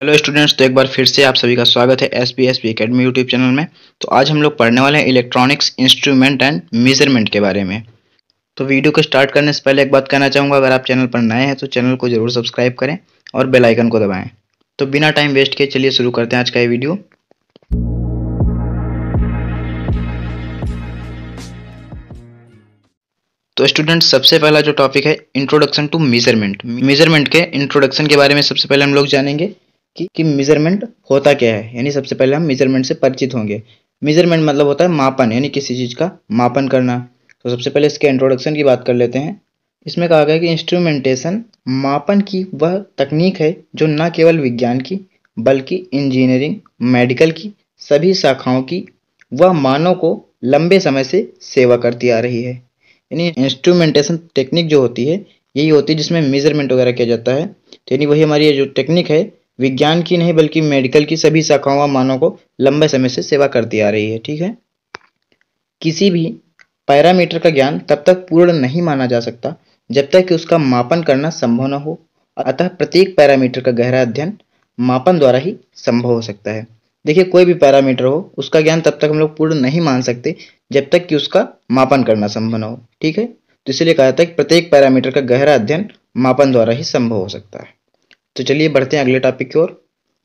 Hello students, तो एक बार फिर से आप सभी का स्वागत है एसपी एकेडमी यूट्यूब चैनल में। तो आज हम लोग पढ़ने वाले हैं इलेक्ट्रॉनिक्स इंस्ट्रूमेंट एंड मेजरमेंट के बारे में। तो वीडियो को स्टार्ट करने से पहले एक बात कहना चाहूँगा, अगर आप चैनल पर नए हैं तो चैनल को जरूर सब्सक्राइब करें और बेल आइकन को दबाएं। तो बिना टाइम वेस्ट किए चलिए शुरू करते हैं आज का ये वीडियो। तो स्टूडेंट्स, सबसे पहला जो टॉपिक है इंट्रोडक्शन टू मेजरमेंट। मेजरमेंट के इंट्रोडक्शन के बारे में सबसे पहले हम लोग जानेंगे कि मेजरमेंट होता क्या है। यानी सबसे पहले हम मेजरमेंट से परिचित होंगे। मेजरमेंट मतलब होता है मापन, यानी किसी चीज़ का मापन करना। तो सबसे पहले इसके इंट्रोडक्शन की बात कर लेते हैं। इसमें कहा गया कि इंस्ट्रूमेंटेशन मापन की वह तकनीक है जो न केवल विज्ञान की बल्कि इंजीनियरिंग, मेडिकल की सभी शाखाओं की वह मानव को लंबे समय से सेवा करती आ रही है। यानी इंस्ट्रूमेंटेशन टेक्निक जो होती है यही होती है जिसमें मेजरमेंट वगैरह किया जाता है। तो यानी वही हमारी ये जो टेक्निक है विज्ञान की नहीं बल्कि मेडिकल की सभी शाखाओं मानव को लंबे समय से सेवा करती आ रही है। ठीक है। किसी भी पैरामीटर का ज्ञान तब तक पूर्ण नहीं माना जा सकता जब तक कि उसका मापन करना संभव न हो। अतः प्रत्येक पैरामीटर का गहरा अध्ययन मापन द्वारा ही संभव हो सकता है। देखिए, कोई भी पैरामीटर हो उसका ज्ञान तब तक हम लोग पूर्ण नहीं मान सकते जब तक कि उसका मापन करना संभव न हो। ठीक है। तो इसलिए कहा जाता है कि प्रत्येक पैरामीटर का गहरा अध्ययन मापन द्वारा ही संभव हो सकता है। तो चलिए बढ़ते हैं अगले टॉपिक की ओर।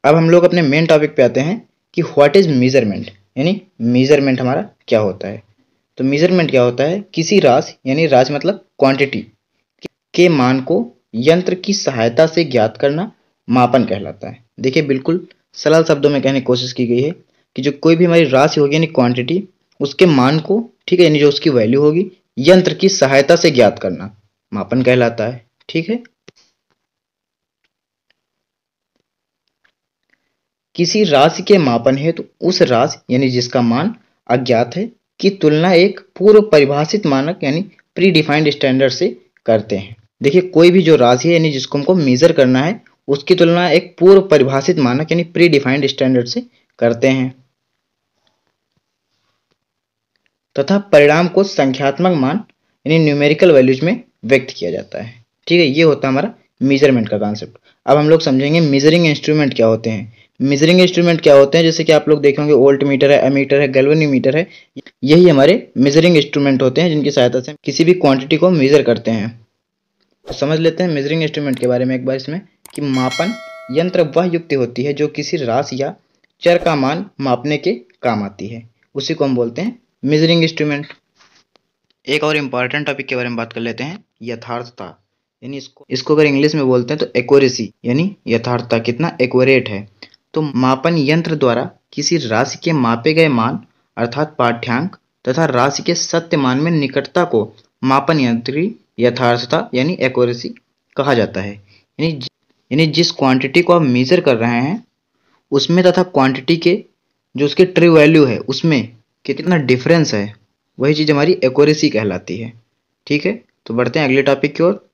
अब हम लोग अपने मेन टॉपिक पे आते हैं कि व्हाट इज मेजरमेंट, यानी मेजरमेंट हमारा क्या होता है। तो मेजरमेंट क्या होता है? किसी राशि, यानी राशि मतलब क्वांटिटी के मान को यंत्र की सहायता से ज्ञात करना मापन कहलाता है। देखिए, बिल्कुल सरल शब्दों में कहने की कोशिश की गई है कि जो कोई भी हमारी राशि होगी यानी क्वांटिटी, उसके मान को, ठीक है, यानी जो उसकी वैल्यू होगी, यंत्र की सहायता से ज्ञात करना मापन कहलाता है। ठीक है। किसी राशि के मापन हेतु तो उस राशि यानी जिसका मान अज्ञात है की तुलना एक पूर्व परिभाषित मानक यानी प्री डिफाइंड स्टैंडर्ड से करते हैं। देखिए, कोई भी जो राशि है यानी जिसको हमको मेजर करना है उसकी तुलना एक पूर्व परिभाषित मानक यानी प्री डिफाइंड स्टैंडर्ड से करते हैं तथा परिणाम को संख्यात्मक मान यानी न्यूमेरिकल वैल्यूज में व्यक्त किया जाता है। ठीक है, ये होता है हमारा मेजरमेंट का कॉन्सेप्ट। अब हम लोग समझेंगे मेजरिंग इंस्ट्रूमेंट क्या होते हैं। मेजरिंग इंस्ट्रूमेंट क्या होते हैं, जैसे कि आप लोग देखे होंगे वोल्ट मीटर है, एमीटर है, गैल्वेनोमीटर है। यही हमारे मेजरिंग इंस्ट्रूमेंट होते हैं जिनकी सहायता से किसी भी क्वांटिटी को मेजर करते हैं। तो समझ लेते हैं मेजरिंग इंस्ट्रूमेंट के बारे में एक बार इसमें कि मापन यंत्र वह युक्ति होती है जो किसी राशि या चर का मान मापने के काम आती है, उसी को हम बोलते हैं मेजरिंग इंस्ट्रूमेंट। एक और इम्पॉर्टेंट टॉपिक के बारे में बात कर लेते हैं, यथार्थता। यानी इसको अगर इंग्लिश में बोलते हैं तो एक्यूरेसी, यानी यथार्थता, कितना एक्यूरेट है। तो मापन यंत्र द्वारा किसी राशि के मापे गए मान अर्थात पाठ्यांक तथा राशि के सत्य मान में निकटता को मापन यंत्र की यथार्थता यानी एक्यूरेसी कहा जाता है। यानी जिस क्वांटिटी को आप मेजर कर रहे हैं उसमें तथा क्वांटिटी के जो उसके ट्रू वैल्यू है उसमें कितना डिफरेंस है, वही चीज़ हमारी एक्यूरेसी कहलाती है। ठीक है। तो बढ़ते हैं अगले टॉपिक की ओर।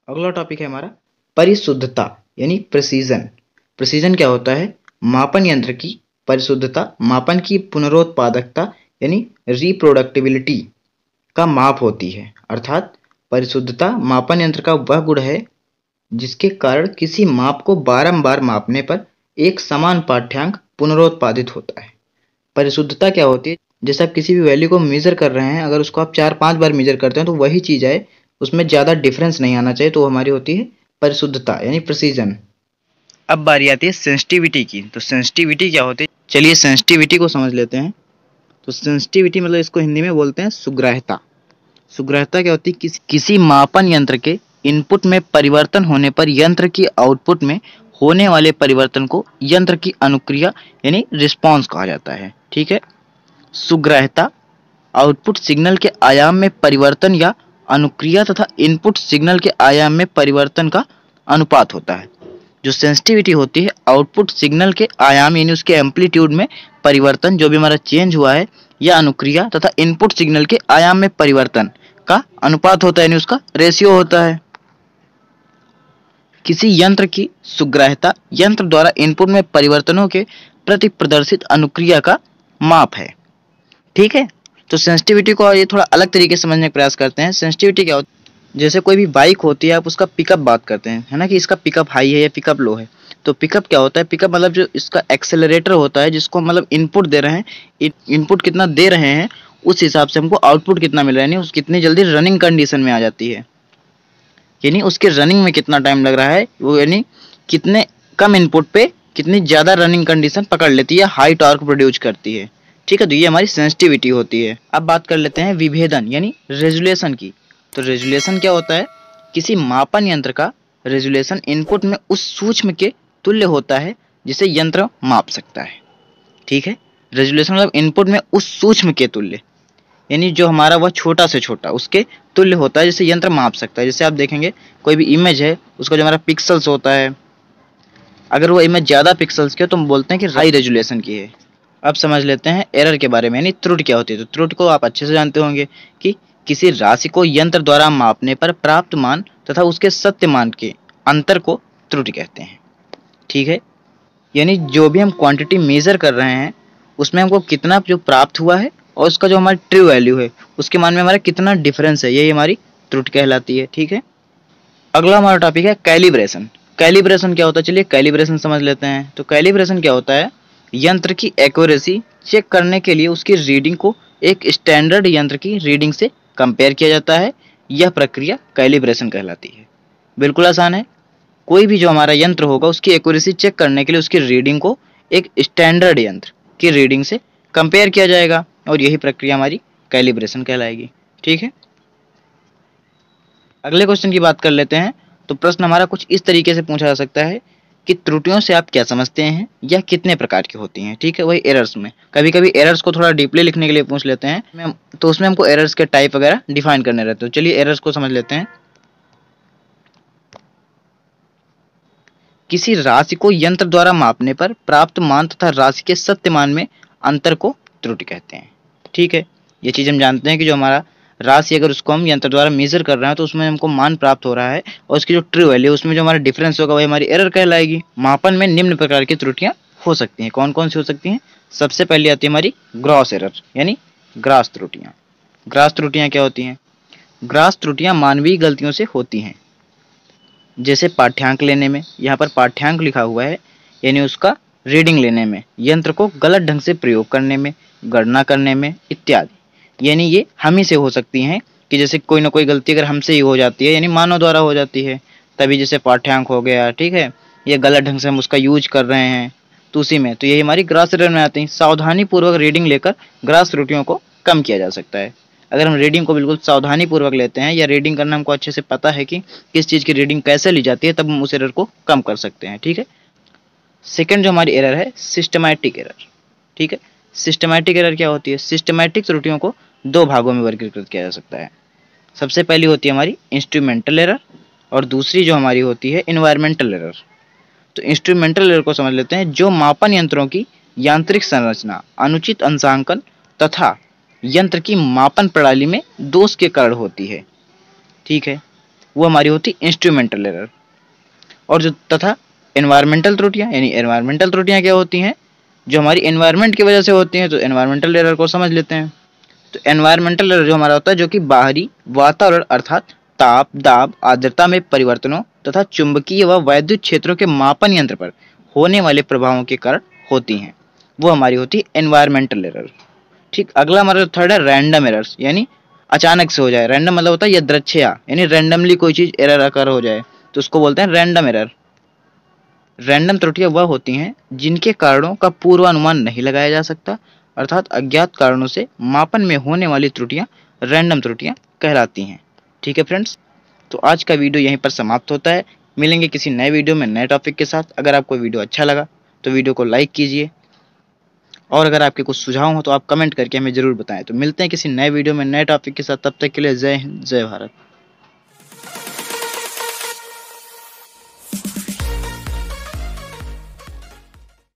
अगला टॉपिक है हमारा परिशुद्धता यानी प्रिसीजन। प्रिसीजन क्या होता है? मापन यंत्र की परिशुद्धता मापन की पुनरुत्पादकता यानी रिप्रोडक्टिबिलिटी का माप होती है। अर्थात परिशुद्धता मापन यंत्र का वह गुण है जिसके कारण किसी माप को बारंबार मापने पर एक समान पाठ्यांक पुनरुत्पादित होता है। परिशुद्धता क्या होती है? जैसे आप किसी भी वैल्यू को मेजर कर रहे हैं, अगर उसको आप 4-5 बार मेजर करते हैं तो वही चीज़ आए, उसमें ज़्यादा डिफरेंस नहीं आना चाहिए, तो वो हमारी होती है परिशुद्धता यानी प्रिसीजन। अब बारी आती है सेंसिटिविटी की। तो सेंसिटिविटी क्या होती है? चलिए सेंसिटिविटी को समझ लेते हैं। तो सेंसिटिविटी मतलब इसको हिंदी में बोलते हैं सुग्राह्यता। सुग्राह्यता क्या होती है? किसी मापन यंत्र के इनपुट में परिवर्तन होने पर यंत्र की आउटपुट में होने वाले परिवर्तन को यंत्र की अनुक्रिया यानी रिस्पॉन्स कहा जाता है। ठीक है। सुग्राह्यता आउटपुट सिग्नल के आयाम में परिवर्तन या अनुक्रिया तथा इनपुट सिग्नल के आयाम में परिवर्तन का अनुपात होता है। जो सेंसिटिविटी होती है आउटपुट सिग्नल के आयाम यानी उसके एम्पलीट्यूड में परिवर्तन जो भी हमारा चेंज हुआ है या अनुक्रिया तथा इनपुट सिग्नल के आयाम में परिवर्तन का अनुपात होता है, यानी उसका रेशियो होता है। किसी यंत्र की सुग्राह्यता यंत्र द्वारा इनपुट में परिवर्तनों के प्रति प्रदर्शित अनुक्रिया का माप है। ठीक है। तो सेंसिटिविटी को ये थोड़ा अलग तरीके से समझने का प्रयास करते हैं। सेंसिटिविटी क्या होती है? जैसे कोई भी बाइक होती है, आप उसका पिकअप बात करते हैं, है ना, कि इसका पिकअप हाई है या पिकअप लो है। तो पिकअप क्या होता है, पिकअप मतलब जो इसका एक्सेलरेटर होता है, जिसको मतलब इनपुट दे रहे हैं, इनपुट कितना दे रहे हैं उस हिसाब से हमको आउटपुट कितना मिल रहा है, यानी उस कितनी जल्दी रनिंग कंडीशन में आ जाती है, यानी उसके रनिंग में कितना टाइम लग रहा है वो, यानी कितने कम इनपुट पे कितनी ज़्यादा रनिंग कंडीशन पकड़ लेती है, हाई टॉर्क प्रोड्यूस करती है। ठीक है, तो ये हमारी सेंसिटिविटी होती है। अब बात कर लेते हैं विभेदन यानी रेजुलेशन की। तो रेजुलेशन क्या होता है, किसी मापन यंत्र का रेजुलेशन इनपुट में उस सूक्ष्म के तुल्य होता है जिसे यंत्र माप सकता है। ठीक है, रेजुलेशन मतलब इनपुट में उस सूक्ष्म के तुल्य, यानी जो हमारा वह छोटा से छोटा उसके तुल्य होता है जिसे यंत्र माप सकता है। जैसे आप देखेंगे कोई भी इमेज है, उसका जो हमारा पिक्सल्स होता है, अगर वो इमेज ज़्यादा पिक्सल्स की हो तो हम बोलते हैं कि हाई रेजुलेशन की है। अब समझ लेते हैं एरर के बारे में, यानी त्रुटि क्या होती है। तो त्रुटि को आप अच्छे से जानते होंगे कि किसी राशि को यंत्र द्वारा मापने पर प्राप्त मान तथा उसके सत्य मान के अंतर को त्रुटि कहते हैं। ठीक है, यानी जो भी हम क्वांटिटी मेजर कर रहे हैं उसमें हमको कितना जो प्राप्त हुआ है और उसका जो हमारी ट्रू वैल्यू है उसके मान में हमारा कितना डिफरेंस है, यही हमारी त्रुटि कहलाती है। ठीक है, अगला हमारा टॉपिक है कैलिब्रेशन। कैलिब्रेशन क्या होता है, चलिए कैलिब्रेशन समझ लेते हैं। तो कैलिब्रेशन क्या होता है, यंत्र की एक्यूरेसी चेक करने के लिए उसकी रीडिंग को एक स्टैंडर्ड यंत्र की रीडिंग से कंपेयर किया जाता है। यह प्रक्रिया कैलिब्रेशन कहलाती है। बिल्कुल आसान है, कोई भी जो हमारा यंत्र होगा उसकी एक्यूरेसी चेक करने के लिए उसकी रीडिंग को एक स्टैंडर्ड यंत्र की रीडिंग से कंपेयर किया जाएगा और यही प्रक्रिया हमारी कैलिब्रेशन कहलाएगी। ठीक है, अगले क्वेश्चन की बात कर लेते हैं। तो प्रश्न हमारा कुछ इस तरीके से पूछा जा सकता है कि त्रुटियों से आप क्या समझते हैं या कितने प्रकार की होती हैं। ठीक है, वही एरर्स में कभी कभी एरर्स को थोड़ा डीपली लिखने के लिए पूछ लेते हैं, तो उसमें हमको एरर्स के टाइप वगैरह डिफाइन करने रहते हैं। तो चलिए एरर्स को समझ लेते हैं। किसी राशि को यंत्र द्वारा मापने पर प्राप्त मान तथा राशि के सत्य मान में अंतर को त्रुटि कहते हैं। ठीक है, ये चीज़ हम जानते हैं कि जो हमारा राशि अगर उसको हम यंत्र द्वारा मेजर कर रहे हैं तो उसमें हमको मान प्राप्त हो रहा है और उसकी जो ट्रू वैल्यू उसमें जो हमारा डिफरेंस होगा वही हमारी एरर कहलाएगी। मापन में निम्न प्रकार की त्रुटियां हो सकती हैं। कौन कौन सी हो सकती हैं? सबसे पहले आती है हमारी ग्रॉस एरर यानी ग्रास त्रुटियां। ग्रास त्रुटियां क्या होती हैं? ग्रास त्रुटियां मानवीय गलतियों से होती हैं, जैसे पाठ्यांक लेने में, यहाँ पर पाठ्यांक लिखा हुआ है यानी उसका रीडिंग लेने में, यंत्र को गलत ढंग से प्रयोग करने में, गणना करने में इत्यादि। यानी ये हम ही से हो सकती हैं कि जैसे कोई ना कोई गलती अगर हमसे ही हो जाती है यानी मानव द्वारा हो जाती है, तभी जैसे पाठ्यांक हो गया। ठीक है, ये गलत ढंग से हम उसका यूज कर रहे हैं तो उसी में, तो यही हमारी ग्रास एरर में आती है। सावधानी पूर्वक रीडिंग लेकर ग्रास त्रुटियों को कम किया जा सकता है। अगर हम रीडिंग को बिल्कुल सावधानी पूर्वक लेते हैं या रीडिंग करना हमको अच्छे से पता है कि किस चीज़ की रीडिंग कैसे ली जाती है, तब हम उस एरर को कम कर सकते हैं। ठीक है, सेकंड जो हमारी एरर है सिस्टमैटिक एरर। ठीक है, सिस्टमैटिक एरर क्या होती है? सिस्टमैटिक त्रुटियों को दो भागों में वर्गीकृत किया जा सकता है। सबसे पहली होती है हमारी इंस्ट्रूमेंटल एरर और दूसरी जो हमारी होती है इन्वायरमेंटल एरर। तो इंस्ट्रूमेंटल एरर को समझ लेते हैं। जो मापन यंत्रों की यांत्रिक संरचना, अनुचित अंशांकन तथा यंत्र की मापन प्रणाली में दोष के कारण होती है। ठीक है, वो हमारी होती इंस्ट्रूमेंटल एरर। और जो तथा एनवायरमेंटल त्रुटियां, यानी एनवायरमेंटल त्रुटियां क्या होती हैं? जो हमारी एनवायरमेंट की वजह से होती हैं। तो एनवायरमेंटल एरर को समझ लेते हैं। तो एनवायरमेंटल एरर जो हमारा होता है जो कि बाहरी वातावरण अर्थात ताप, दाब, आर्द्रता में परिवर्तनों तथा चुंबकीय व वैद्युत क्षेत्रों के मापन यंत्र पर होने वाले प्रभावों के कारण होती हैं, वो हमारी होती है एनवायरमेंटल एरर। ठीक, अगला हमारा थर्ड है रैंडम एरर्स, यानी अचानक से हो जाए। रैंडम मतलब होता है यदृच्छया, यानी रैंडमली कोई चीज एरर आकर हो जाए तो उसको बोलते हैं रैंडम एरर। रैंडम त्रुटियां वह होती हैं जिनके कारणों का पूर्वानुमान नहीं लगाया जा सकता, अर्थात अज्ञात कारणों से मापन में होने वाली त्रुटियां रैंडम त्रुटियां कहलाती हैं। ठीक है फ्रेंड्स, तो आज का वीडियो यहीं पर समाप्त होता है। मिलेंगे किसी नए वीडियो में नए टॉपिक के साथ। अगर आपको वीडियो अच्छा लगा तो वीडियो को लाइक कीजिए और अगर आपके कुछ सुझाव हो तो आप कमेंट करके हमें ज़रूर बताएं। तो मिलते हैं किसी नए वीडियो में नए टॉपिक के साथ, तब तक के लिए जय हिंद, जय भारत।